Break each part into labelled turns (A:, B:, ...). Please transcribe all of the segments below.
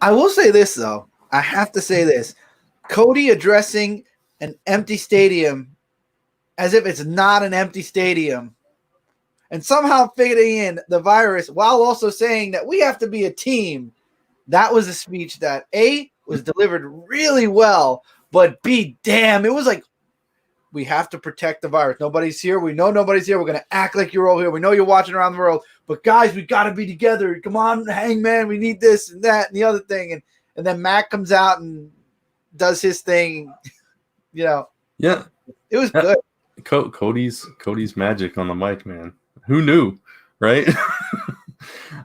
A: I will say this, though. I have to say this. Cody addressing an empty stadium as if it's not an empty stadium and somehow fitting in the virus while also saying that we have to be a team. That was a speech that, A, was delivered really well, but B, damn, it was like, we have to protect the virus. Nobody's here. We know nobody's here. We're going to act like you're all here. We know you're watching around the world. But, guys, we got to be together. Come on, Hangman. We need this and that and the other thing. And then Matt comes out and does his thing.
B: Yeah.
A: It was good.
B: Cody's magic on the mic, man. Who knew, right?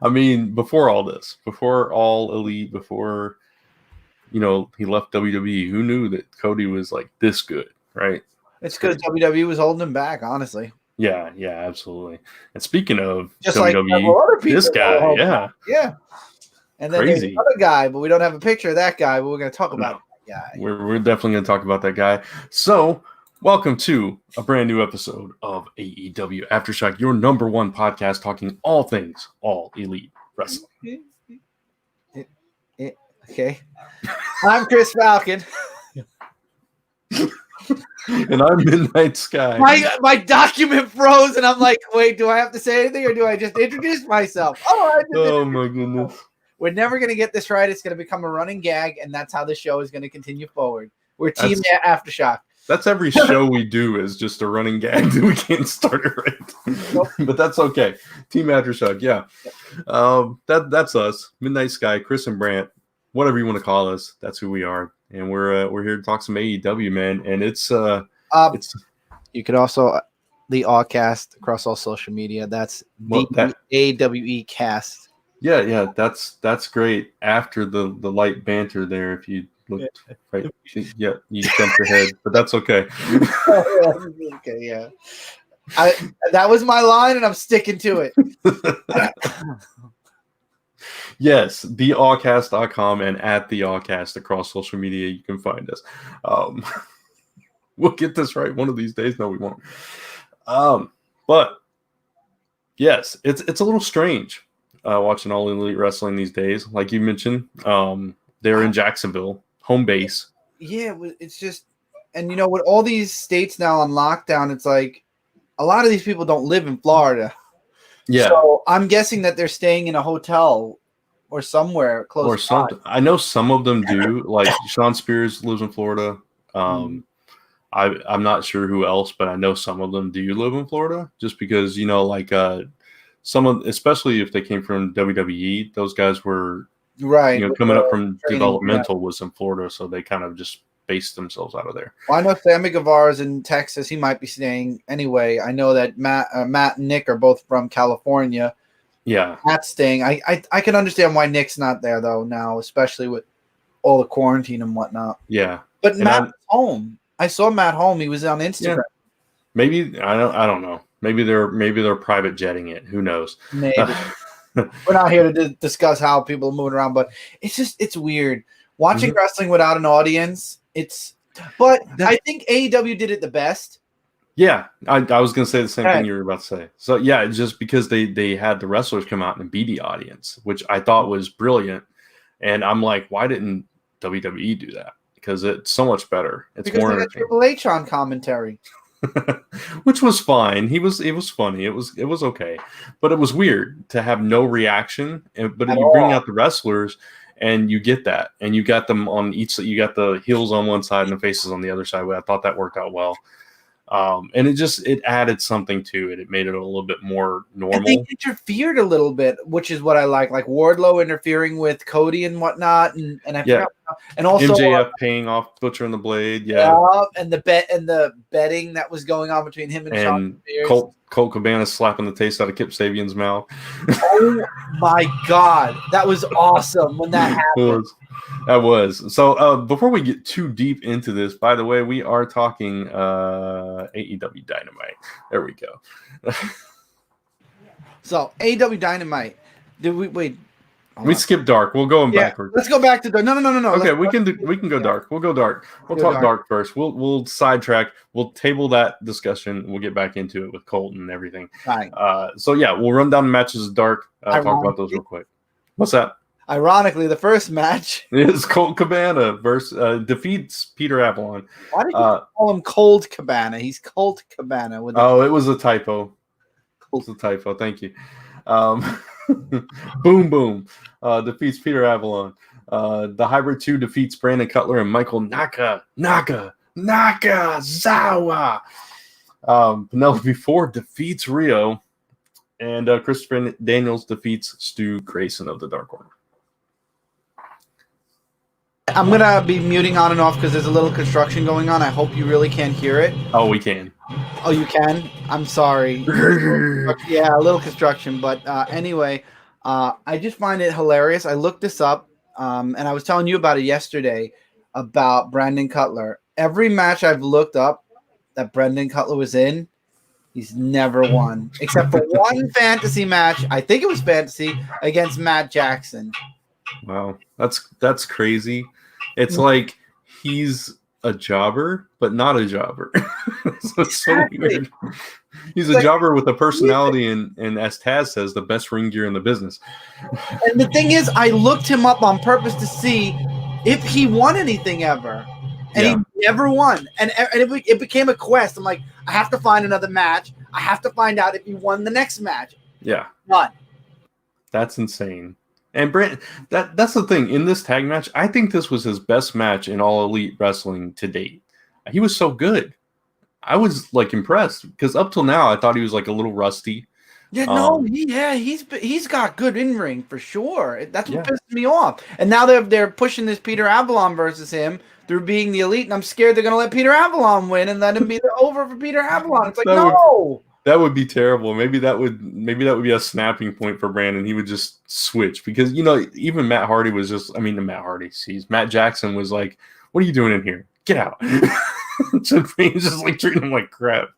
B: I mean, before all this, before All Elite, before, he left WWE, who knew that Cody was like this good, right?
A: It's because WWE was holding him back, honestly.
B: Yeah, absolutely. And speaking of
A: just
B: WWE,
A: like
B: this guy,
A: yeah. And then
B: crazy.
A: There's another guy, but we don't have a picture of that guy, but we're going to talk about that guy.
B: We're definitely going to talk about that guy. So, welcome to a brand new episode of AEW Aftershock, your number one podcast talking all things All Elite Wrestling.
A: Okay. I'm Chris Falcon.
B: And I'm Midnight Sky.
A: My document froze, and I'm like, wait, do I have to say anything, or do I just introduce myself?
B: Oh my goodness.
A: We're never going to get this right. It's going to become a running gag, and that's how the show is going to continue forward. We're Team Aftershock.
B: That's every show we do is just a running gag that we can't start it right. Nope. But that's okay. Team Aftershock, yeah. That's us. Midnight Sky, Chris and Brant, whatever you want to call us. That's who we are. And we're here to talk some AEW, man. And it's
A: you could also the Awcast across all social media. That's the AWE cast.
B: Yeah, that's great. After the light banter there, if you looked right, yeah, you jumped ahead, but that's okay.
A: Okay, yeah. That was my line, and I'm sticking to it.
B: Yes, theawcast.com and at theawcast across social media. You can find us. We'll get this right one of these days. No, we won't. But yes, it's a little strange watching All Elite Wrestling these days. Like you mentioned, they're in Jacksonville, home base.
A: Yeah, it's just, and with all these states now on lockdown, it's like a lot of these people don't live in Florida.
B: Yeah.
A: So I'm guessing that they're staying in a hotel or somewhere close.
B: Or something. I know some of them do. Like Sean Spears lives in Florida. I'm not sure who else, but I know some of them do live in Florida. Just because especially if they came from WWE, those guys were
A: right.
B: Coming up from developmental was in Florida, so they kind of just based themselves out of there.
A: Well, I know Sammy Guevara's in Texas. He might be staying anyway. I know that Matt and Nick are both from California.
B: Yeah,
A: Matt's staying. I can understand why Nick's not there though now, especially with all the quarantine and whatnot.
B: Yeah,
A: but Matt's home. I saw Matt home. He was on Instagram. Yeah.
B: Maybe I don't know. Maybe they're private jetting it. Who knows?
A: Maybe. We're not here to discuss how people are moving around, but it's weird watching wrestling without an audience. I think AEW did it the best.
B: Yeah, I was going to say the same thing you were about to say. So, yeah, just because they had the wrestlers come out and be the audience, which I thought was brilliant. And I'm like, why didn't WWE do that? Because it's so much better. It's more entertaining.
A: Triple H on commentary.
B: Which was fine. It was funny. It was okay. But it was weird to have no reaction. But you bring out the wrestlers and you get that. And you got them on each. You got the heels on one side and the faces on the other side. I thought that worked out well. And it added something to it. It made it a little bit more normal.
A: And they interfered a little bit, which is what I like Wardlow interfering with Cody and whatnot, and I forgot, and also
B: MJF paying off Butcher and the Blade,
A: and the betting that was going on between him and Sean Spears.
B: Colt Cabana slapping the taste out of Kip Sabian's mouth.
A: Oh my God, that was awesome when that happened.
B: That was. So before we get too deep into this, by the way, we are talking AEW Dynamite. There we go.
A: So AEW Dynamite. Did we wait?
B: We skipped dark. We'll go backwards.
A: Let's go back to dark. No.
B: Okay, we can go dark. We'll go dark. We'll talk dark first. We'll sidetrack. We'll table that discussion. We'll get back into it with Colton and everything.
A: Right.
B: So yeah, we'll run down the matches of dark. Talk about those real quick. What's that?
A: Ironically, the first match
B: is Colt Cabana versus defeats Peter Avalon.
A: Why did you call him Cold Cabana? He's Colt Cabana. With
B: it was a typo. It was a typo. Thank you. Boom Boom defeats Peter Avalon. The Hybrid 2 defeats Brandon Cutler and Michael Nakazawa. Penelope Ford defeats Rio. And Christopher Daniels defeats Stu Grayson of the Dark Order.
A: I'm going to be muting on and off because there's a little construction going on. I hope you really can't hear it.
B: Oh, we can.
A: Oh, you can? I'm sorry. Yeah, a little construction. But anyway, I just find it hilarious. I looked this up, and I was telling you about it yesterday about Brandon Cutler. Every match I've looked up that Brandon Cutler was in, he's never won. Except for one fantasy match. I think it was fantasy against Matt Jackson.
B: Wow. That's crazy. It's like he's a jobber, but not a jobber. So it's so weird. He's a jobber with a personality and as Taz says, the best ring gear in the business.
A: And the thing is, I looked him up on purpose to see if he won anything ever. And he never won. And it became a quest. I'm like, I have to find another match. I have to find out if he won the next match.
B: Yeah.
A: None.
B: That's insane. And Brent, that's the thing. In this tag match, I think this was his best match in All Elite Wrestling to date. He was so good. I was like impressed because up till now I thought he was like a little rusty.
A: Yeah, he's got good in ring for sure. That's what pissed me off. And now they're pushing this Peter Avalon versus him through being the Elite, and I'm scared they're gonna let Peter Avalon win and let him be the over for Peter Avalon. It's like
B: that would be terrible. Maybe that would be a snapping point for Brandon. He would just switch because even Matt Hardy was just. I mean, Matt Jackson was like, "What are you doing in here? Get out!" So he's just like treating him like crap.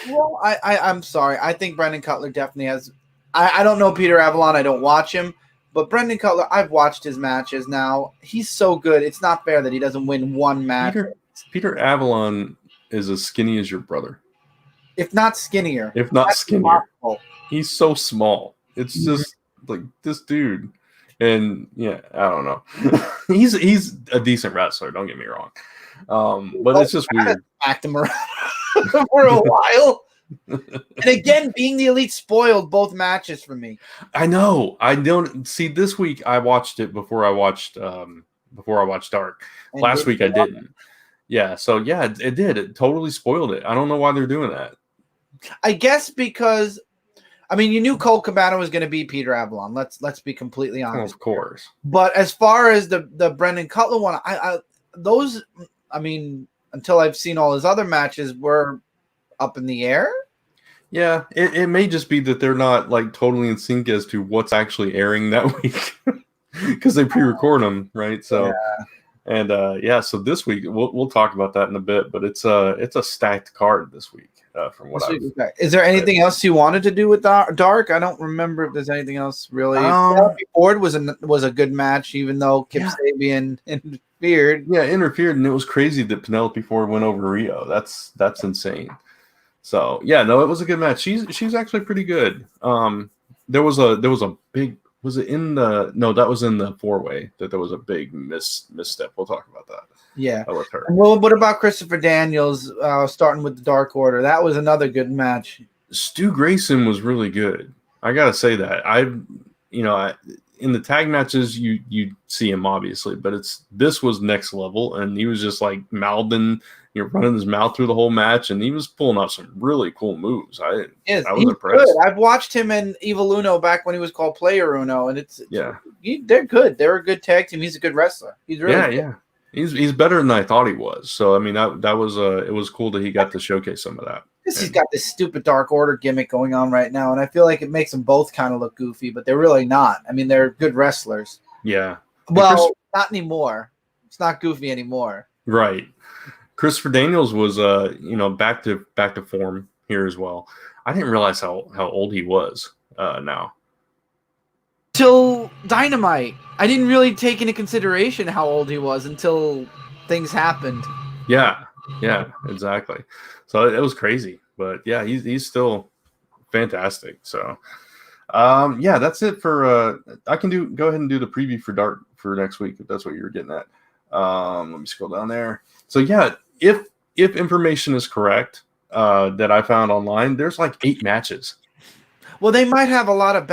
A: Well, I'm sorry. I think Brandon Cutler definitely has. I don't know Peter Avalon. I don't watch him, but Brandon Cutler, I've watched his matches now. He's so good. It's not fair that he doesn't win one match.
B: Peter Avalon is as skinny as your brother.
A: If not skinnier.
B: Possible. He's so small. It's just like this dude. And I don't know. he's a decent wrestler, don't get me wrong. But it's just weird.
A: Act him around for a while. And again, being the Elite spoiled both matches for me.
B: I know. I don't see this week I watched it before I watched Dark. And last week I didn't. Yeah, so it did. It totally spoiled it. I don't know why they're doing that.
A: I guess because, I mean, you knew Colt Cabana was going to beat Peter Avalon. Let's be completely honest.
B: Of course.
A: But as far as the Brendan Cutler one, until I've seen all his other matches, were up in the air.
B: Yeah, it may just be that they're not like totally in sync as to what's actually airing that week because they pre-record them, right? So. Yeah. So this week we'll talk about that in a bit, but it's a stacked card this week. From what
A: Is there anything else you wanted to do with Dark? I don't remember if there's anything else really. Ford was a good match, even though Kip Sabian interfered.
B: Yeah, interfered, and it was crazy that Penelope Ford went over Rio. That's insane. So it was a good match. She's actually pretty good. There was a big. Was it in the? No, that was in the 4-way. That there was a big misstep. We'll talk about that.
A: Yeah,
B: with her.
A: Well, what about Christopher Daniels starting with the Dark Order? That was another good match.
B: Stu Grayson was really good. I gotta say that. In the tag matches you see him obviously, but this was next level, and he was just like mouthing, running his mouth through the whole match, and he was pulling off some really cool moves. I was impressed.
A: Good. I've watched him in Evil Uno back when he was called Player Uno, and they're good. They're a good tag team. He's a good wrestler. He's really good.
B: He's better than I thought he was. So I mean that was it was cool that he got to showcase some of that.
A: He's got this stupid Dark Order gimmick going on right now, and I feel like it makes them both kind of look goofy, but they're really not. I mean, they're good wrestlers.
B: Yeah.
A: Well, not anymore. It's not goofy anymore.
B: Right. Christopher Daniels was back to form here as well. I didn't realize how old he was now.
A: Till Dynamite. I didn't really take into consideration how old he was until things happened.
B: Yeah, exactly. So it was crazy, but yeah, he's still fantastic. So Yeah, that's it for. I can go ahead and do the preview for Dark for next week if that's what you were getting at. Let me scroll down there. So yeah, if information is correct that I found online, there's like 8 matches.
A: Well, they might have a lot of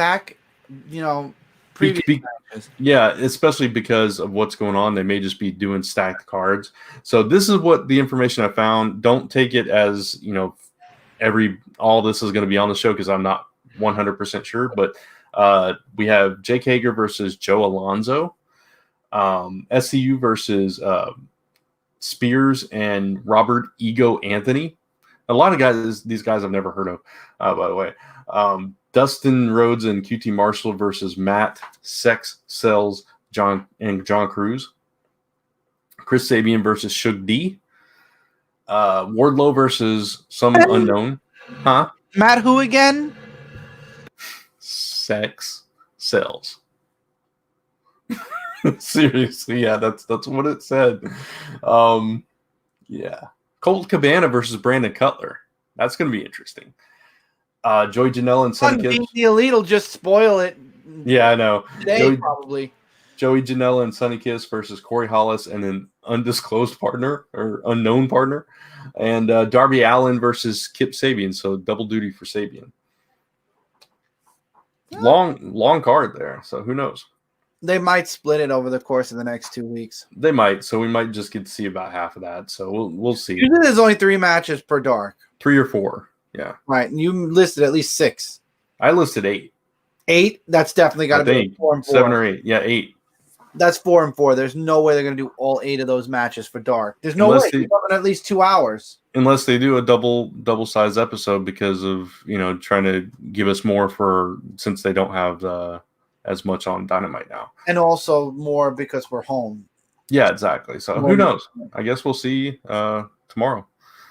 A: previous matches.
B: Yeah, especially because of what's going on. They may just be doing stacked cards. So this is what the information I found. Don't take it as, all this is going to be on the show because I'm not 100% sure. But we have Jake Hager versus Joe Alonzo, SCU versus Spears and Robert Ego Anthony. A lot of these guys I've never heard of, by the way. Dustin Rhodes and QT Marshall versus Matt, Sex Sells, John Cruz. Chris Sabian versus Shug D. Wardlow versus some unknown. Huh?
A: Matt who again?
B: Sex Sells. Seriously, yeah, that's what it said. Yeah. Colt Cabana versus Brandon Cutler. That's going to be interesting. Joey Janela and Sonny Kiss.
A: The Elite will just spoil it.
B: Yeah, I know.
A: Today, probably.
B: Joey Janela and Sonny Kiss versus Corey Hollis and an undisclosed partner or unknown partner. And Darby Allin versus Kip Sabian. So double duty for Sabian. Yeah. Long card there. So who knows?
A: They might split it over the course of the next 2 weeks.
B: They might. So we might just get to see about half of that. So we'll see.
A: Usually there's only 3 matches per Dark.
B: 3 or 4. Yeah.
A: Right. And you listed at least 6.
B: I listed 8.
A: 8? That's definitely got to be 4 and 4.
B: 7 or 8. Yeah, 8.
A: That's 4 and 4. There's no way they're going to do all 8 of those matches for Dark. There's no way. They're at least 2 hours.
B: Unless they do a double size episode because of, trying to give us more since they don't have as much on Dynamite now.
A: And also more because we're home.
B: Yeah, exactly. So who knows? I guess we'll see tomorrow.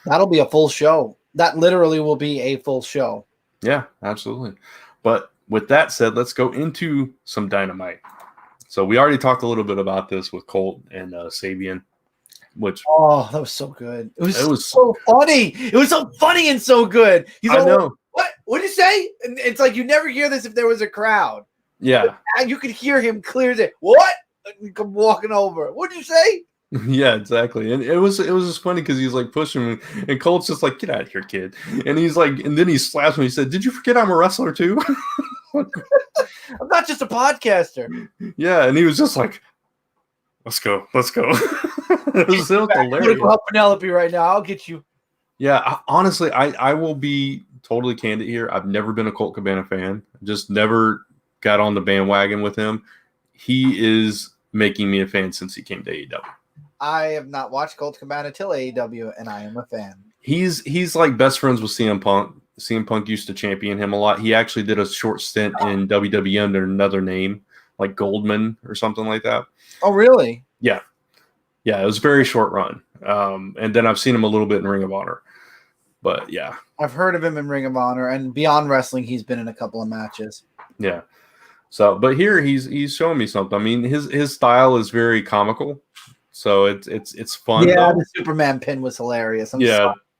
A: That'll be a full show. That literally will be a full show.
B: Yeah, absolutely. But with that said, let's go into some Dynamite. So we already talked a little bit about this with Colt and Sabian, that
A: was so good. It was so funny. It was so funny and so good. He's
B: I know.
A: What? What'd you say? And it's like you never hear this if there was a crowd.
B: Yeah.
A: And you could hear him clear the what? And come walking over. What'd you say?
B: Yeah, exactly. And it was just funny because he's like pushing me, and Colt's just like, "Get out of here, kid!" And he's like, and then he slaps me. He said, "Did you forget I'm a wrestler too?"
A: I'm not just a podcaster.
B: Yeah, and he was just like, "Let's go." It was so hilarious. I'm
A: gonna go help Penelope right now. I'll get you.
B: Yeah, honestly, I will be totally candid here. I've never been a Colt Cabana fan. Just never got on the bandwagon with him. He is making me a fan since he came to AEW.
A: I have not watched Colt Cabana till AEW, and I am a fan.
B: He's like best friends with CM Punk. CM Punk used to champion him a lot. He actually did a short stint in WWE under another name, like Goldman or something like that.
A: Oh, really?
B: Yeah. Yeah, it was a very short run. And then I've seen him a little bit in Ring of Honor. But, yeah.
A: I've heard of him in Ring of Honor, and Beyond Wrestling, he's been in a couple of matches.
B: Yeah. So, but here he's showing me something. I mean, his style is very comical. So it's fun.
A: Yeah, the Superman pin was hilarious.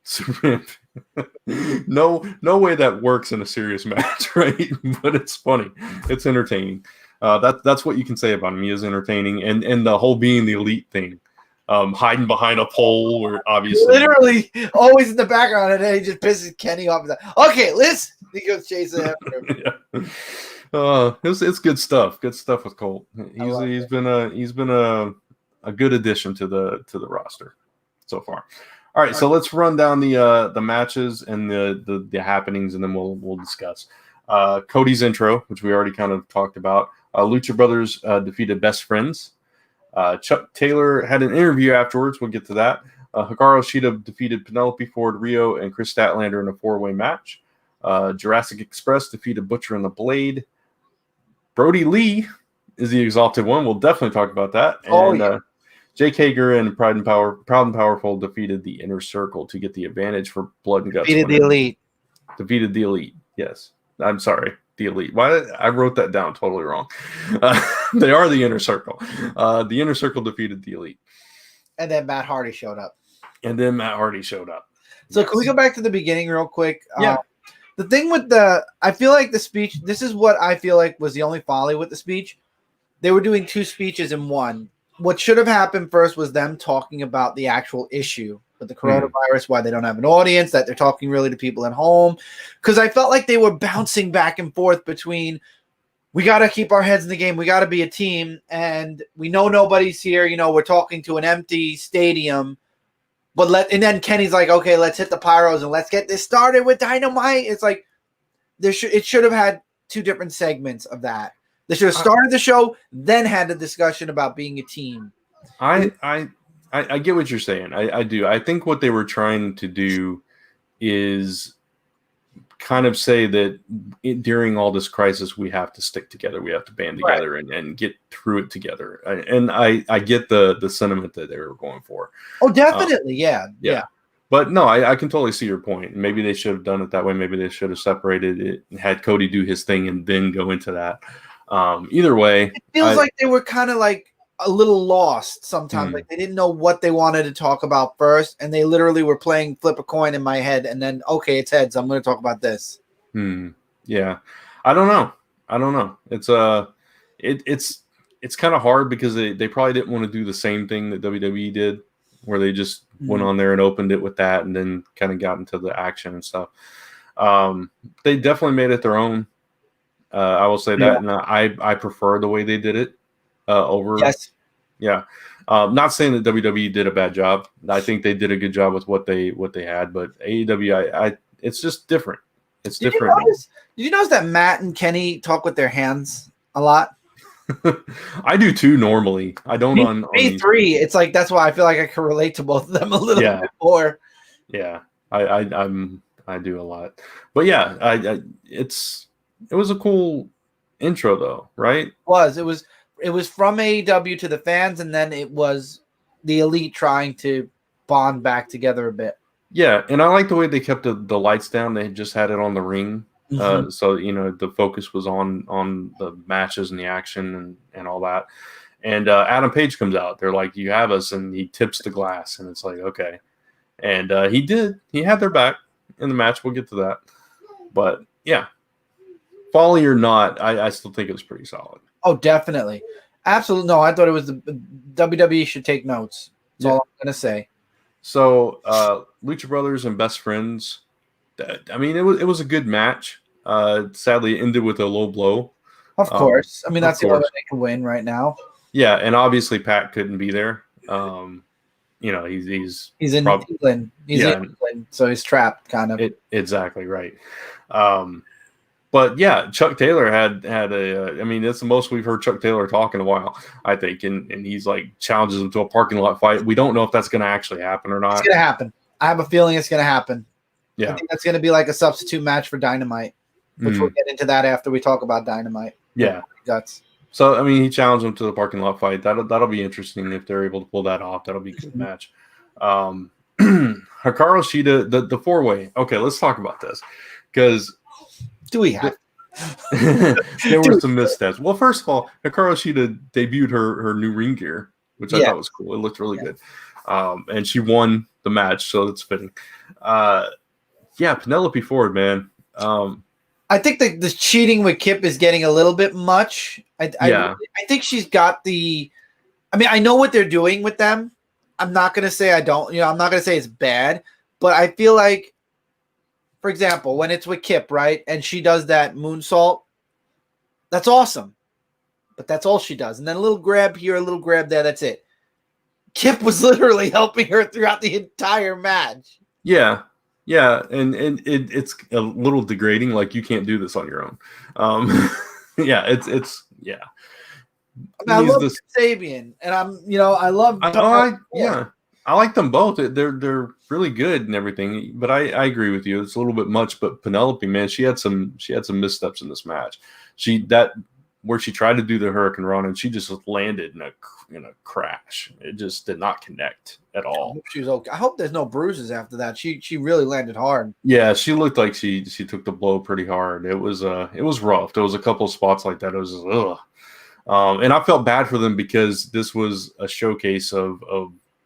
B: Superman. No way that works in a serious match, right? But it's funny. It's entertaining. That's what you can say about him. He is entertaining, and the whole being the elite thing, hiding behind a pole, where obviously
A: literally always in the background, and then he just pisses Kenny off. He's like, okay, listen. He goes chasing after him.
B: Yeah. It's good stuff. Good stuff with Colt. He's been a good addition to the roster so far. All right, so let's run down the matches and the happenings, and then we'll discuss Cody's intro, which we already kind of talked about. Lucha Brothers defeated Best Friends. Chuck Taylor had an interview afterwards. We'll get to that. Hikaru Shida defeated Penelope Ford Rio and Chris Statlander in a 4-way match. Jurassic Express defeated Butcher and the Blade. Brody Lee is the Exalted One. We'll definitely talk about that. And Jake Hager and Proud and Powerful defeated the Inner Circle to get the advantage for Blood and Guts.
A: Defeated the Elite.
B: Yes. I'm sorry. The Elite. Why? I wrote that down totally wrong. They are the Inner Circle. The Inner Circle defeated the Elite.
A: And then Matt Hardy showed up.
B: So
A: yes. Can we go back to the beginning real quick?
B: Yeah.
A: The thing with I feel like the speech, this is what I feel like was the only folly with the speech. They were doing two speeches in one. What should have happened first was them talking about the actual issue with the coronavirus, why they don't have an audience, that they're talking really to people at home. Because I felt like they were bouncing back and forth between, we got to keep our heads in the game, we got to be a team, and we know nobody's here. We're talking to an empty stadium. And then Kenny's like, okay, let's hit the pyros and let's get this started with Dynamite. It's like it should have had two different segments of that. They should have started the show, then had a discussion about being a team.
B: I get what you're saying. I do. I think what they were trying to do is kind of say that during all this crisis, we have to stick together. We have to band together and get through it together. And I get the sentiment that they were going for.
A: Oh, definitely. Yeah.
B: But no, I can totally see your point. Maybe they should have done it that way. Maybe they should have separated it and had Cody do his thing and then go into that. Either way,
A: it feels like they were kind of like a little lost sometimes. Like they didn't know what they wanted to talk about first, and they literally were playing flip a coin in my head, and then okay, it's heads. I'm going to talk about this.
B: Yeah, I don't know. It's kind of hard because they probably didn't want to do the same thing that WWE did, where they just went on there and opened it with that, and then kind of got into the action and stuff. They definitely made it their own. I will say that, and I prefer the way they did it over.
A: Yes.
B: Yeah. Not saying that WWE did a bad job. I think they did a good job with what they had, but AEW, it's just different. It's different.
A: Did you notice that Matt and Kenny talk with their hands a lot?
B: I do too. Normally, I don't on
A: Me3. It's like that's why I feel like I can relate to both of them a little bit more.
B: Yeah, I do a lot, but yeah, it was a cool intro though, right?
A: It was from AEW to the fans, and then it was the Elite trying to bond back together a bit.
B: Yeah, and I like the way they kept the lights down. They just had it on the ring. So the focus was on the matches and the action and all that. And Adam Page comes out. They're like, "You have us," and he tips the glass, and it's like, okay. And he did. He had their back in the match. We'll get to that. But yeah, folly or not, I still think it was pretty solid.
A: Oh, definitely, absolutely. No, I thought it was the WWE should take notes. That's all I'm gonna say.
B: So, Lucha Brothers and Best Friends. I mean, it was a good match. Sadly, it ended with a low blow.
A: Of course. I mean, that's the only way they can win right now.
B: Yeah, and obviously Pat couldn't be there. He's
A: in England. He's in England, so he's trapped, kind of.
B: Exactly right. But yeah, Chuck Taylor had a. I mean, that's the most we've heard Chuck Taylor talk in a while, I think, and he's like challenges him to a parking lot fight. We don't know if that's going to actually happen or not.
A: It's going to happen. I have a feeling it's going to happen.
B: Yeah,
A: I think that's going to be like a substitute match for Dynamite, which we'll get into that after we talk about Dynamite.
B: Yeah,
A: guts.
B: So I mean, he challenged him to the parking lot fight. That'll be interesting if they're able to pull that off. That'll be a good match. Hikaru Shida, the 4-way. Okay, let's talk about this because.
A: Do we have?
B: There were some missteps. Well, first of all, Hikaru Shida debuted her new ring gear, which I thought was cool. It looked really good. And she won the match, so that's fitting. Penelope Ford, man.
A: I think the cheating with Kip is getting a little bit much. I think she's got the. I mean, I know what they're doing with them. I'm not gonna say I don't. I'm not gonna say it's bad, but I feel like. For example, when it's with Kip, right, and she does that moonsault, that's awesome. But that's all she does. And then a little grab here, a little grab there, that's it. Kip was literally helping her throughout the entire match.
B: Yeah, and it's a little degrading, like you can't do this on your own. It's.
A: I love Sabian, and I love.
B: I like them both. They're really good and everything. But I agree with you. It's a little bit much. But Penelope, man, she had some missteps in this match. Where she tried to do the Hurricane Run and she just landed in a crash. It just did not connect at all.
A: I hope she was okay. I hope there's no bruises after that. She really landed hard.
B: Yeah, she looked like she took the blow pretty hard. It was rough. There was a couple of spots like that. It was just, ugh. And I felt bad for them because this was a showcase of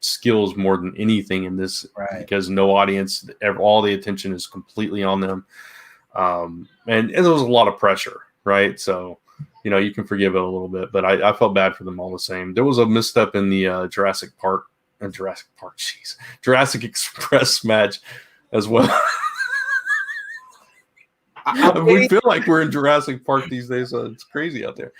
B: skills more than anything in this, because no audience, all the attention is completely on them. And there was a lot of pressure, right? So, you can forgive it a little bit, but I felt bad for them all the same. There was a misstep in the Jurassic Express match as well. We feel like we're in Jurassic Park these days, so it's crazy out there.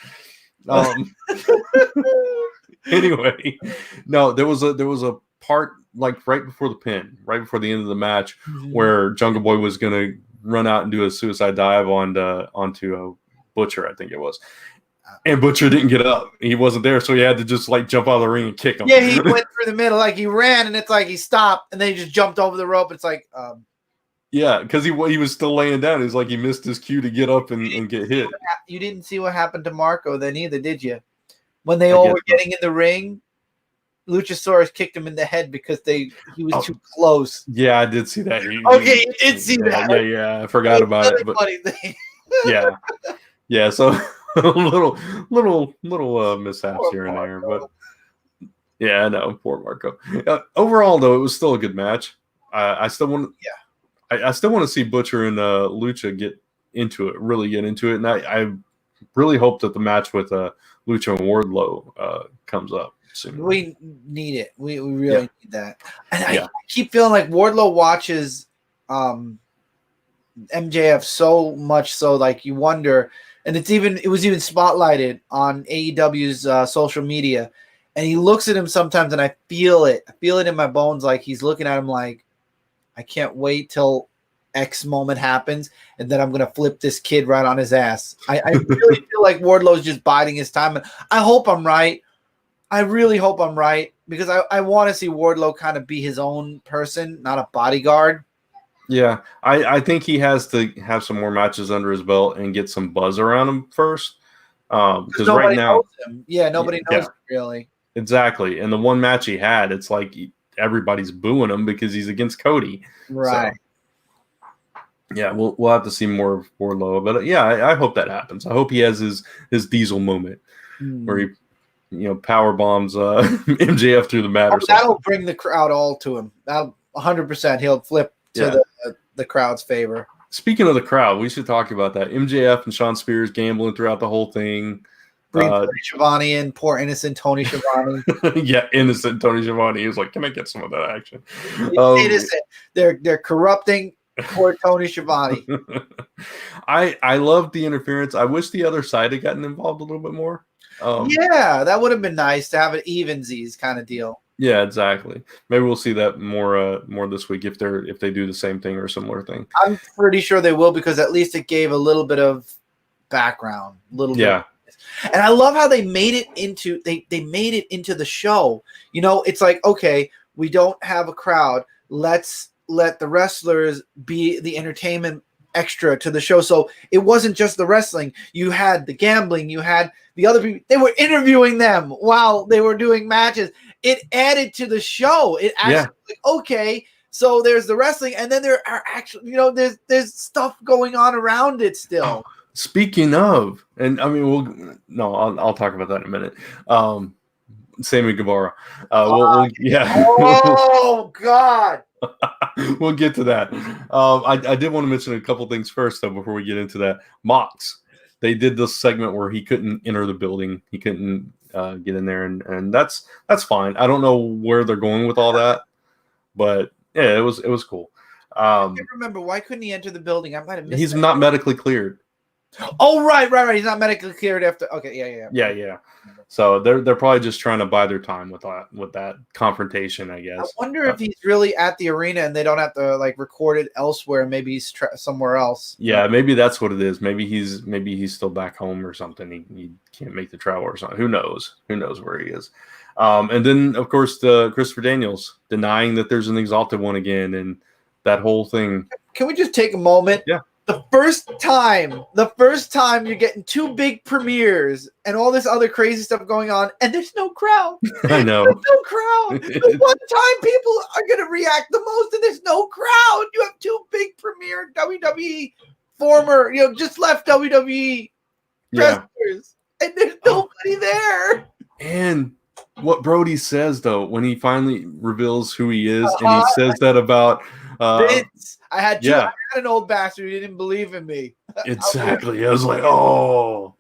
B: Anyway, no, there was a part like right before the pin, right before the end of the match, where Jungle Boy was gonna run out and do a suicide dive onto Butcher, I think it was. And Butcher didn't get up. He wasn't there, so he had to just like jump out of the ring and kick him.
A: Yeah, he went through the middle, like he ran, and it's like he stopped, and then he just jumped over the rope. It's like,
B: yeah, because he was still laying down. It's like he missed his cue to get up and get hit.
A: You didn't see what happened to Marco then either, did you? When they all were getting in the ring, Luchasaurus kicked him in the head because he was too close.
B: Yeah, I did see that.
A: You did see that.
B: Yeah. I forgot about it. But
A: funny thing.
B: yeah. So little mishaps
A: Poor
B: here and there,
A: Marco.
B: but yeah, I know. Poor Marco. Overall, though, it was still a good match. I still want. Yeah. I still want to see Butcher and Lucha really get into it, and I really hope that the match with Lucha and Wardlow comes up soon.
A: We need it. We really need that. And I keep feeling like Wardlow watches MJF so much so, like you wonder, and it was even spotlighted on AEW's social media, and he looks at him sometimes, and I feel it in my bones, like he's looking at him like, I can't wait till X moment happens, and then I'm gonna flip this kid right on his ass. I really feel like Wardlow's just biding his time, and I hope I'm right. I really hope I'm right, because I want to see Wardlow kind of be his own person, not a bodyguard.
B: Yeah, I think he has to have some more matches under his belt and get some buzz around him first. Because right now,
A: knows him. Nobody knows him really.
B: Exactly, and the one match he had, it's like everybody's booing him because he's against Cody.
A: Right.
B: So, yeah, we'll have to see more of Wardlow, but I hope that happens. I hope he has his Diesel moment where he power bombs MJF through the mat. Or something.
A: That'll bring the crowd all to him. That'll 100%. He'll flip to the crowd's favor.
B: Speaking of the crowd, we should talk about that. MJF and Sean Spears gambling throughout the whole thing.
A: Bring Tony Schiavone in, poor innocent Tony Schiavone.
B: Innocent Tony Schiavone. He was like, "Can I get some of that action?"
A: Innocent. They're corrupting poor Tony Schiavone.
B: I love the interference. I wish the other side had gotten involved a little bit more.
A: That would have been nice to have an evensies kind of deal. Yeah,
B: exactly. Maybe we'll see that more this week if they do the same thing or a similar thing.
A: I'm pretty sure they will, because at least it gave a little bit of background, bit. And I love how they made it into the show. It's like, okay, we don't have a crowd. Let's let the wrestlers be the entertainment extra to the show. So it wasn't just the wrestling. You had the gambling. You had the other people. They were interviewing them while they were doing matches. It added to the show. It actually okay. So there's the wrestling, and then there are actually, there's stuff going on around it still.
B: Speaking of, and I mean, I'll talk about that in a minute. Sammy Guevara.
A: Oh God.
B: We'll get to that. I did want to mention a couple things first, though, before we get into that. Mox, they did this segment where he couldn't enter the building. He couldn't get in there, and that's fine. I don't know where they're going with all that, but yeah, it was cool.
A: I can't remember, why couldn't he enter the building? I might have missed.
B: He's not medically cleared.
A: Oh, right. He's not medically cleared after. Okay,
B: yeah. So they're probably just trying to buy their time with that confrontation, I guess.
A: I wonder if he's really at the arena and they don't have to record it elsewhere. Maybe he's somewhere else.
B: Yeah, maybe that's what it is. Maybe he's still back home or something. He can't make the travel or something. Who knows? Who knows where he is? And then of course the Christopher Daniels denying that there's an Exalted One again, and that whole thing.
A: Can we just take a moment?
B: Yeah.
A: The first time you're getting two big premieres and all this other crazy stuff going on, and there's no crowd.
B: I know.
A: There's no crowd. The one time people are going to react the most, and there's no crowd. You have two big premier WWE former, just left WWE wrestlers, and there's nobody there.
B: And what Brody says, though, when he finally reveals who he is, and he says that about
A: Vince, I had an old bastard who didn't believe in me.
B: Exactly. I was like, oh,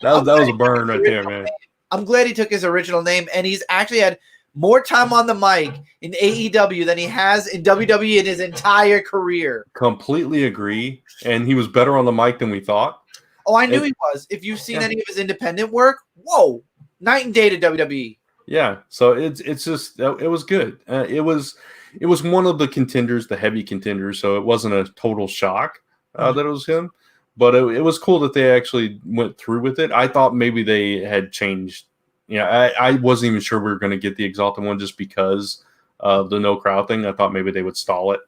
B: that was a burn right there, man.
A: I'm glad he took his original name, and he's actually had more time on the mic in AEW than he has in WWE in his entire career.
B: Completely agree. And he was better on the mic than we thought.
A: Oh, I knew he was. If you've seen any of his independent work, whoa, night and day to WWE.
B: Yeah. So it's just it was good. It was one of the contenders, the heavy contenders. So it wasn't a total shock that it was him. But it was cool that they actually went through with it. I thought maybe they had changed. Yeah, I wasn't even sure we were going to get the Exalted one just because of the no crowd thing. I thought maybe they would stall it.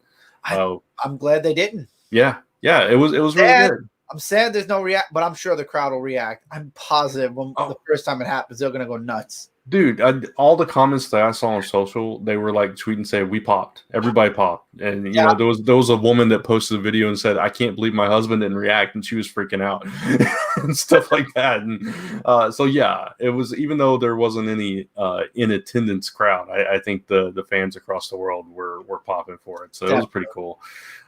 A: I'm glad they didn't.
B: Yeah, it was really good.
A: I'm sad there's no react, but I'm sure the crowd will react. I'm positive when the first time it happens, they're going to go nuts.
B: Dude, all the comments that I saw on social, they were like tweet and say, "We popped, everybody popped," and you know there was a woman that posted a video and said, "I can't believe my husband didn't react," and she was freaking out and stuff like that. And so yeah, it was, even though there wasn't any in attendance crowd, I think the fans across the world were popping for it, so it was pretty cool.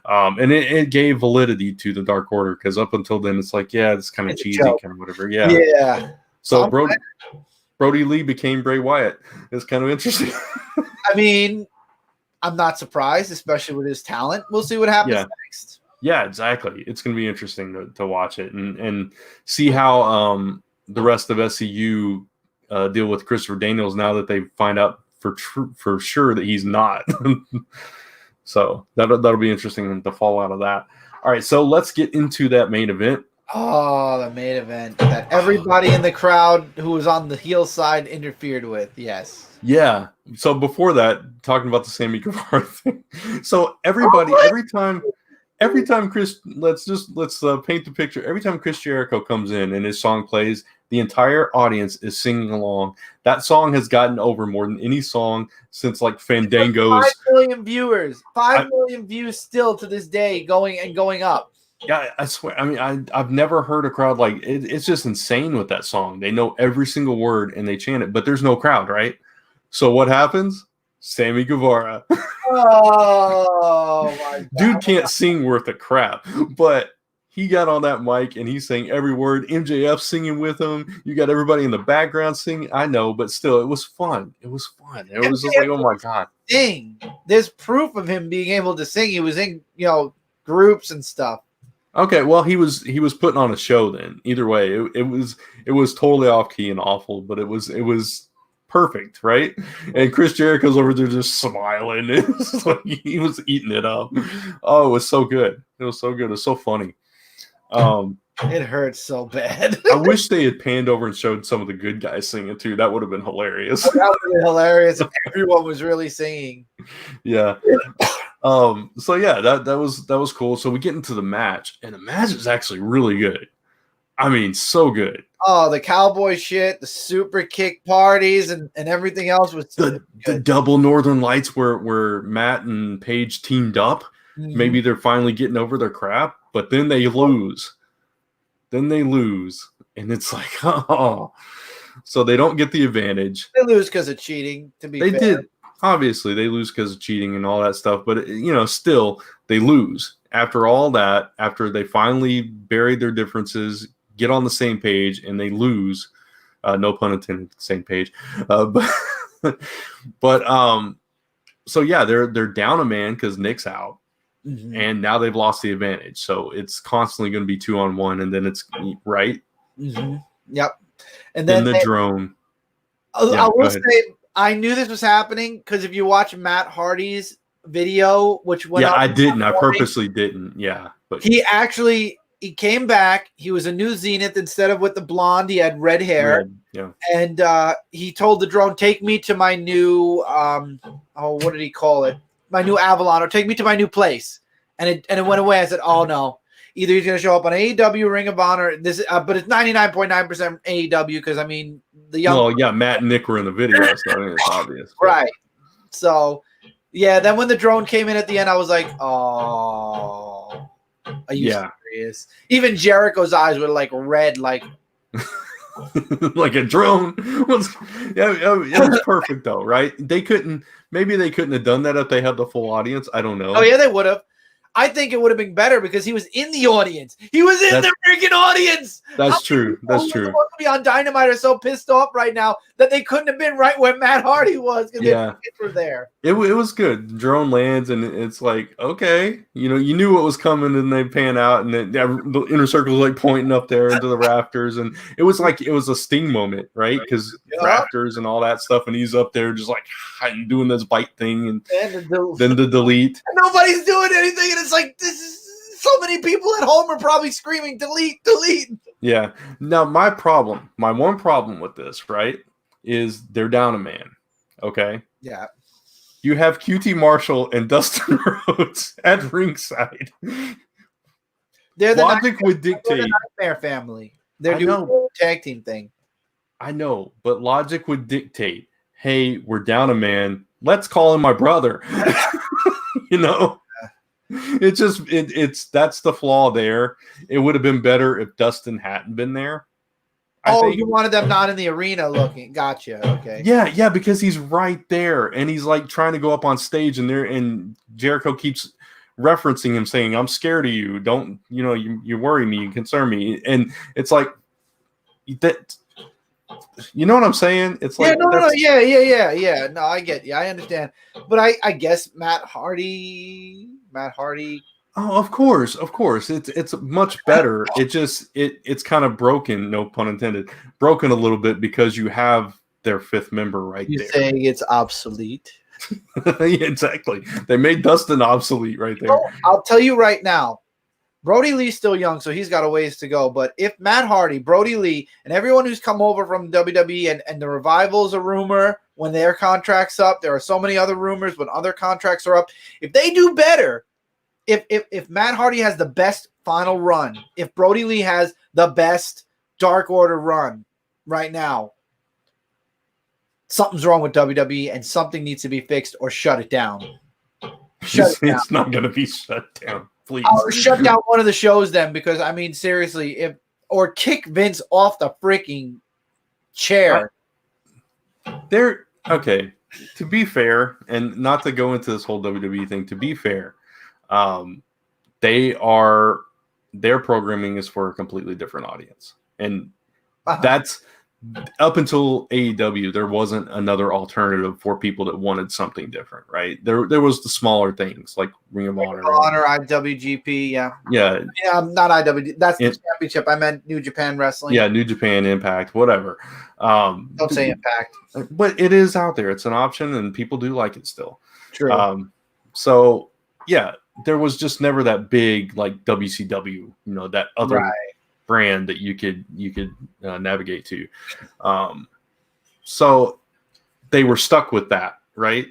B: And it gave validity to the Dark Order, because up until then it's like, yeah, it's kind of cheesy, kind of whatever. Yeah. So Brody Lee became Bray Wyatt. It's kind of interesting.
A: I mean, I'm not surprised, especially with his talent. We'll see what happens next.
B: Yeah, exactly. It's going to be interesting to watch it and see how the rest of SCU deal with Christopher Daniels now that they find out for sure that he's not. So that'll be interesting, the fallout of that. All right, so let's get into that main event.
A: Oh, the main event that everybody in the crowd who was on the heel side interfered with. Yes.
B: Yeah. So before that, talking about the Sammy Guevara thing. So everybody, every time Chris, let's paint the picture. Every time Chris Jericho comes in and his song plays, the entire audience is singing along. That song has gotten over more than any song since like Fandango's.
A: 5 million viewers, 5 million views still to this day, going up.
B: Yeah, I swear. I mean, I've never heard a crowd like it. It's just insane with that song. They know every single word and they chant it, but there's no crowd, right? So what happens? Sammy Guevara.
A: Oh my God.
B: Dude can't sing worth a crap, but he got on that mic and he sang every word. MJF singing with him. You got everybody in the background singing. I know, but still, it was fun. It was fun. It was just like, oh my God.
A: Sing. There's proof of him being able to sing. He was in, groups and stuff.
B: Okay, well, he was putting on a show then. Either way, it was totally off key and awful, but it was perfect, right? And Chris Jericho's over there just smiling. It was like he was eating it up. Oh, it was so good. It was so good. It was so funny.
A: It hurts so bad.
B: I wish they had panned over and showed some of the good guys singing too. That would have been hilarious.
A: That would have been hilarious if everyone was really singing.
B: Yeah. So yeah, that was cool. So we get into the match, and the match is actually really good. I mean, so good.
A: Oh, the cowboy shit, the super kick parties, and everything else was
B: the double Northern Lights where Matt and Paige teamed up. Mm-hmm. Maybe they're finally getting over their crap, but then they lose. And it's like, oh. So they don't get the advantage.
A: They lose because of cheating, to be fair.
B: They did. Obviously, they lose because of cheating and all that stuff, but still they lose. After all that, after they finally buried their differences, get on the same page, and they lose. No pun intended. Same page, so yeah, they're down a man because Nick's out, mm-hmm. and now they've lost the advantage. So it's constantly going to be 2-on-1, and then it's right.
A: Mm-hmm. Yep, and then
B: the drone.
A: I will say, I knew this was happening because if you watch Matt Hardy's video, which went
B: I didn't. I purposely didn't. Yeah, but
A: he came back. He was a new Zenith instead of with the blonde. He had red hair.
B: Yeah,
A: and he told the drone, "Take me to my new what did he call it? My new Avalon, or take me to my new place." And it went away. I said, "Oh no." Either he's going to show up on AEW, Ring of Honor, but it's 99.9% AEW because, I mean, the young...
B: Well, yeah, Matt and Nick were in the video, so I mean, it's obvious.
A: But... Right. So, yeah, then when the drone came in at the end, I was like, oh, are you serious? Even Jericho's eyes were, like, red, like,
B: like a drone. It was perfect though, right? Maybe they couldn't have done that if they had the full audience. I don't know.
A: Oh yeah, they would have. I think it would have been better because he was in the audience. He was in the freaking audience.
B: That's true. That's true.
A: Supposed to be on Dynamite are so pissed off right now that they couldn't have been right where Matt Hardy was because the kids were there.
B: It was good. The drone lands and it's like, okay, you knew what was coming, and they pan out and the inner circle is like pointing up there into the rafters, and it was like it was a Sting moment, right? Because rafters and all that stuff, and he's up there just like doing this bite thing, and then the delete.
A: Nobody's doing anything, and it's like this is so many people at home are probably screaming delete, delete.
B: Yeah. Now my one problem with this, right, is they're down a man. Okay.
A: Yeah.
B: You have QT Marshall and Dustin Rhodes at ringside.
A: They're the
B: Logic would dictate.
A: the Nightmare family. They're doing the tag team thing.
B: I know, but logic would dictate, hey, we're down a man. Let's call him my brother. It's just that's the flaw there. It would have been better if Dustin hadn't been there.
A: You wanted them not in the arena looking. Gotcha. Okay.
B: Yeah, because he's right there, and he's like trying to go up on stage, and Jericho keeps referencing him, saying, "I'm scared of you. Don't you worry me, you concern me." And it's like that. You know what I'm saying? It's like
A: No. No, I get you. I understand, but I guess Matt Hardy.
B: Oh, of course. It's much better. It's kind of broken, no pun intended, broken a little bit because you have their fifth member right there.
A: You're saying it's obsolete.
B: Yeah, exactly. They made Dustin obsolete right there.
A: I'll tell you right now, Brody Lee's still young, so he's got a ways to go. But if Matt Hardy, Brody Lee, and everyone who's come over from WWE and the Revival's a rumor when their contract's up, there are so many other rumors when other contracts are up. If they do better, if Matt Hardy has the best final run, if Brody Lee has the best Dark Order run right now, something's wrong with WWE and something needs to be fixed or shut it down.
B: It's not going to be shut down. Please.
A: I'll shut down one of the shows then, because I mean, seriously, or kick Vince off the freaking chair.
B: Okay. To be fair, and not to go into this whole WWE thing, to be fair, their programming is for a completely different audience, and that's up until AEW. There wasn't another alternative for people that wanted something different, right? There was the smaller things like Ring of Honor,
A: IWGP, yeah, not IWGP. That's the championship. I meant New Japan Wrestling.
B: Yeah, New Japan, Impact, whatever.
A: Don't say Impact,
B: but it is out there. It's an option, and people do like it still.
A: True.
B: So yeah, there was just never that big like WCW, that other brand that you could navigate to. So they were stuck with that, right?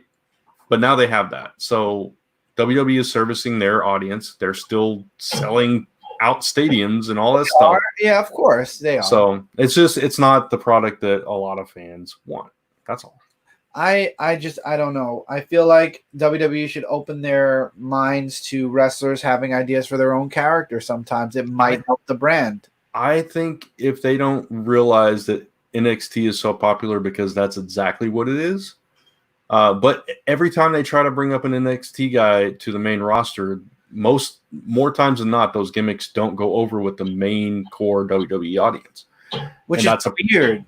B: But now they have that. So WWE is servicing their audience. They're still selling out stadiums and all that stuff.
A: Yeah, of course they are.
B: So it's not the product that a lot of fans want. That's all.
A: I don't know. I feel like WWE should open their minds to wrestlers having ideas for their own character. Sometimes it might help the brand.
B: I think if they don't realize that NXT is so popular because that's exactly what it is. But every time they try to bring up an NXT guy to the main roster, more times than not, those gimmicks don't go over with the main core WWE audience.
A: Which is weird.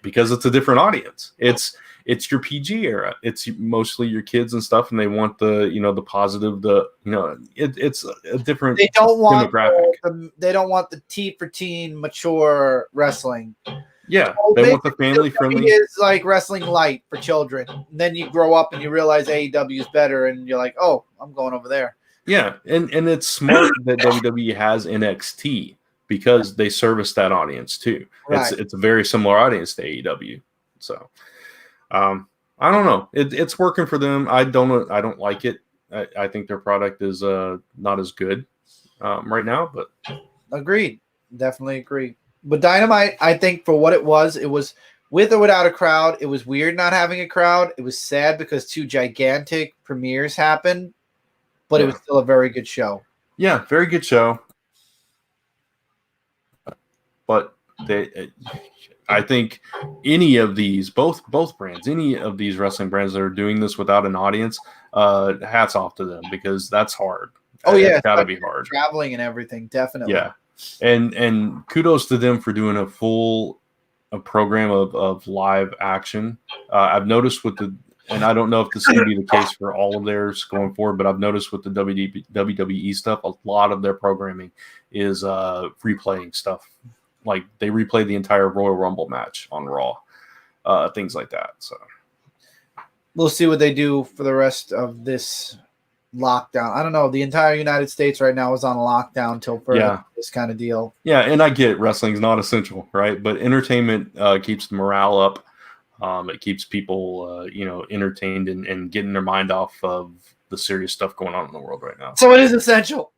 B: Because it's a different audience. It's your PG era. It's mostly your kids and stuff, and they want the positive. It's a different.
A: They don't want
B: demographic.
A: They don't want the T for teen mature wrestling.
B: Yeah, they want the family friendly.
A: It's like wrestling light for children. And then you grow up and you realize AEW is better, and you're like, oh, I'm going over there.
B: Yeah, and it's smart that WWE has NXT because they service that audience too. Right. It's a very similar audience to AEW. So. I don't know. It's working for them. I don't like it. I think their product is not as good right now. But
A: agreed, definitely agree. But Dynamite, I think for what it was with or without a crowd. It was weird not having a crowd. It was sad because 2 gigantic premieres happened, but it was still a very good show.
B: Yeah, very good show. But I think any of these, both brands, any of these wrestling brands that are doing this without an audience, hats off to them, because that's hard.
A: Oh yeah,
B: it's gotta be hard.
A: Traveling and everything, definitely.
B: Yeah, and kudos to them for doing a program of live action. I've noticed and I don't know if this is going to be the case for all of theirs going forward, but I've noticed with the WWE stuff, a lot of their programming is replaying stuff. Like they replay the entire Royal Rumble match on Raw, things like that. So
A: we'll see what they do for the rest of this lockdown. I don't know. The entire United States right now is on lockdown till further this kind of deal.
B: Yeah, and I get wrestling's not essential, right? But entertainment keeps the morale up. It keeps people, entertained and getting their mind off of the serious stuff going on in the world right now.
A: So it is essential.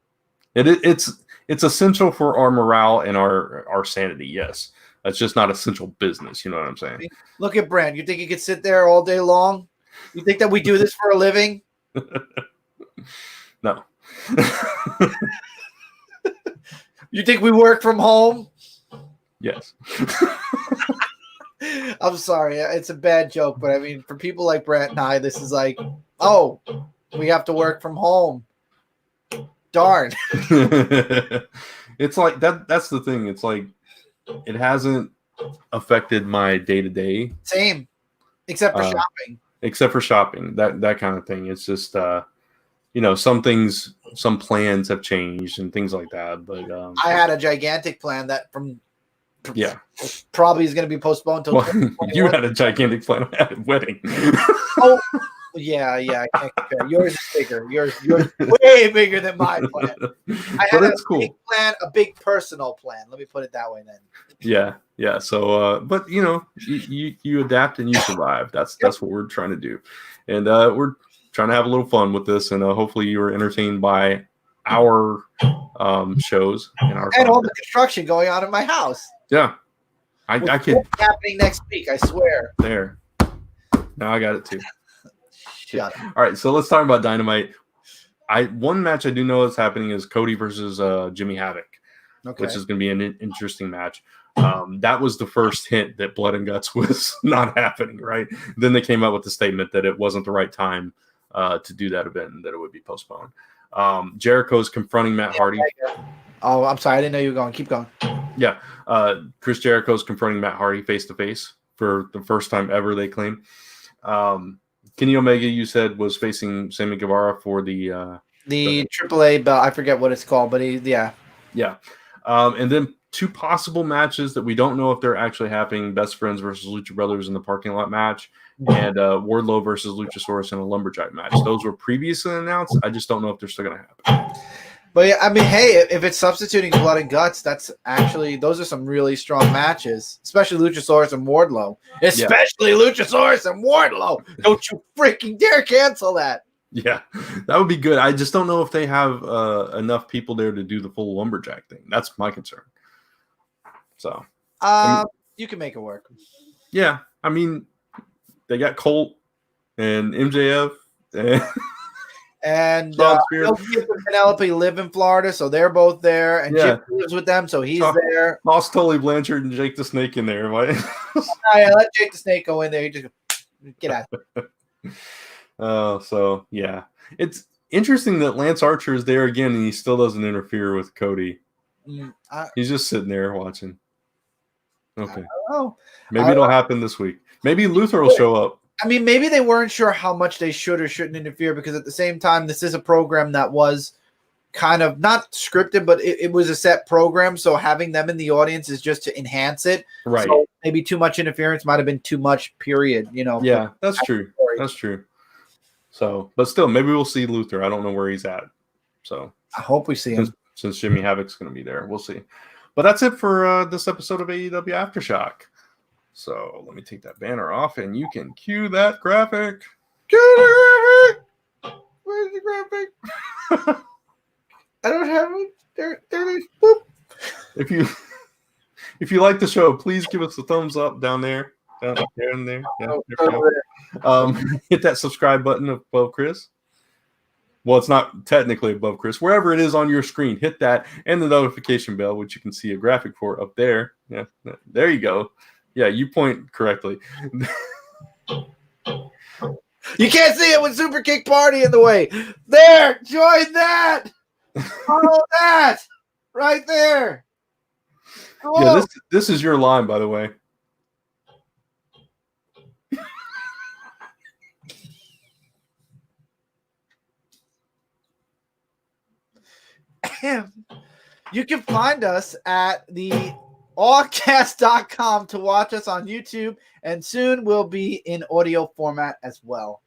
B: It's essential for our morale and our sanity. Yes, it's just not essential business. You know what I'm saying?
A: Look at Brand. You think he could sit there all day long? You think that we do this for a living?
B: No.
A: You think we work from home?
B: Yes.
A: I'm sorry. It's a bad joke, but I mean, for people like Brent and I, this is like, oh, we have to work from home. Darn.
B: It's like that's the thing. It's like it hasn't affected my day-to-day.
A: Same. Except for shopping.
B: Except for shopping. That kind of thing. It's just some plans have changed and things like that. But
A: I had a gigantic plan that probably is going to be postponed till.
B: You had a gigantic plan. I had a wedding.
A: Oh, yeah, I can't compare. Yours is bigger. Yours way bigger than my plan. I had a big plan, a big personal plan. Let me put it that way then.
B: Yeah. So, but you adapt and you survive. That's what we're trying to do, and we're trying to have a little fun with this, and hopefully you were entertained by our shows and
A: all the construction going on in my house.
B: Yeah, I can.
A: Happening next week, I swear.
B: There. Now I got it too.
A: Shut up.
B: All right, so let's talk about Dynamite. One match I do know is happening is Cody versus Jimmy Havoc, which is going to be an interesting match. That was the first hint that Blood and Guts was not happening, right? Then they came out with the statement that it wasn't the right time to do that event and that it would be postponed. Jericho's confronting Matt Hardy.
A: Oh, I'm sorry. I didn't know you were going. Keep going.
B: Yeah. Chris Jericho's confronting Matt Hardy face-to-face for the first time ever, they claim. Kenny Omega, you said, was facing Sammy Guevara for the
A: AAA belt. I forget what it's called, but yeah.
B: And then two possible matches that we don't know if they're actually happening: Best Friends versus Lucha Brothers in the parking lot match, and Wardlow versus Luchasaurus in a lumberjack match. Those were previously announced. I just don't know if they're still going to happen.
A: But yeah, I mean, hey, if it's substituting Blood and Guts, those are some really strong matches, especially Luchasaurus and Wardlow. Luchasaurus and Wardlow. Don't you freaking dare cancel that.
B: Yeah, that would be good. I just don't know if they have enough people there to do the full lumberjack thing. That's my concern. So,
A: you can make it work.
B: Yeah, I mean, they got Colt and MJF
A: and Penelope live in Florida, so they're both there, and Jim lives with them, so he's there.
B: Toss Tully Blanchard and Jake the Snake in there, right?
A: Let Jake the Snake go in there. You just get out.
B: So yeah, it's interesting that Lance Archer is there again, and he still doesn't interfere with Cody. He's just sitting there watching. Okay, maybe it'll happen this week. Maybe Luther will show up.
A: I mean, maybe they weren't sure how much they should or shouldn't interfere, because at the same time, this is a program that was kind of not scripted, but it was a set program. So having them in the audience is just to enhance it.
B: Right.
A: So maybe too much interference might have been too much, period.
B: Yeah, that's true. That's true. So, but still, maybe we'll see Luther. I don't know where he's at. So
A: I hope we see him.
B: Since Jimmy Havoc's going to be there. We'll see. But that's it for this episode of AEW Aftershock. So let me take that banner off, and you can cue that graphic.
A: Cue the graphic. Where's the graphic? I don't have it. There it is. Boop.
B: If you like the show, please give us a thumbs up down there. Down there. Yeah, hit that subscribe button above Chris. Well, it's not technically above Chris. Wherever it is on your screen, hit that and the notification bell, which you can see a graphic for up there. Yeah, there you go. Yeah, you point correctly.
A: You can't see it with Super Kick Party in the way. There, join that. Follow that right there. Cool.
B: Yeah, this is your line, by the way.
A: You can find us at the allcast.com to watch us on YouTube, and soon we'll be in audio format as well.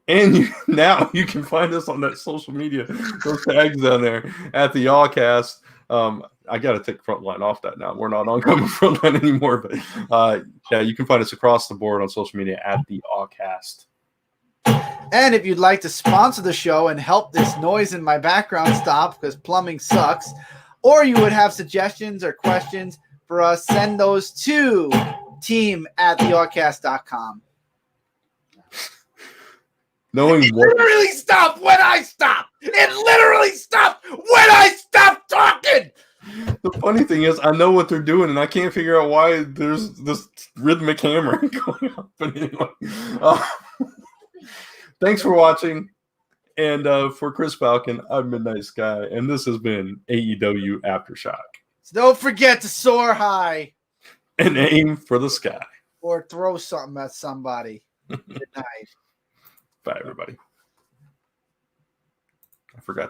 B: And now you can find us on that social media, those tags down there at the Allcast. I got to take Frontline off that now. We're not on Coming Frontline anymore, but yeah, you can find us across the board on social media at the Allcast.
A: And if you'd like to sponsor the show and help this noise in my background stop because plumbing sucks, or you would have suggestions or questions for us, send those to team@theallcast.com.
B: Knowing
A: it literally stopped when I stopped. It literally stopped when I stopped talking.
B: The funny thing is, I know what they're doing, and I can't figure out why there's this rhythmic hammer going on. But anyway, thanks for watching. And for Chris Falcon, I'm Midnight Sky, and this has been AEW Aftershock.
A: So don't forget to soar high
B: and aim for the sky.
A: Or throw something at somebody. Good night.
B: Bye, everybody. I forgot.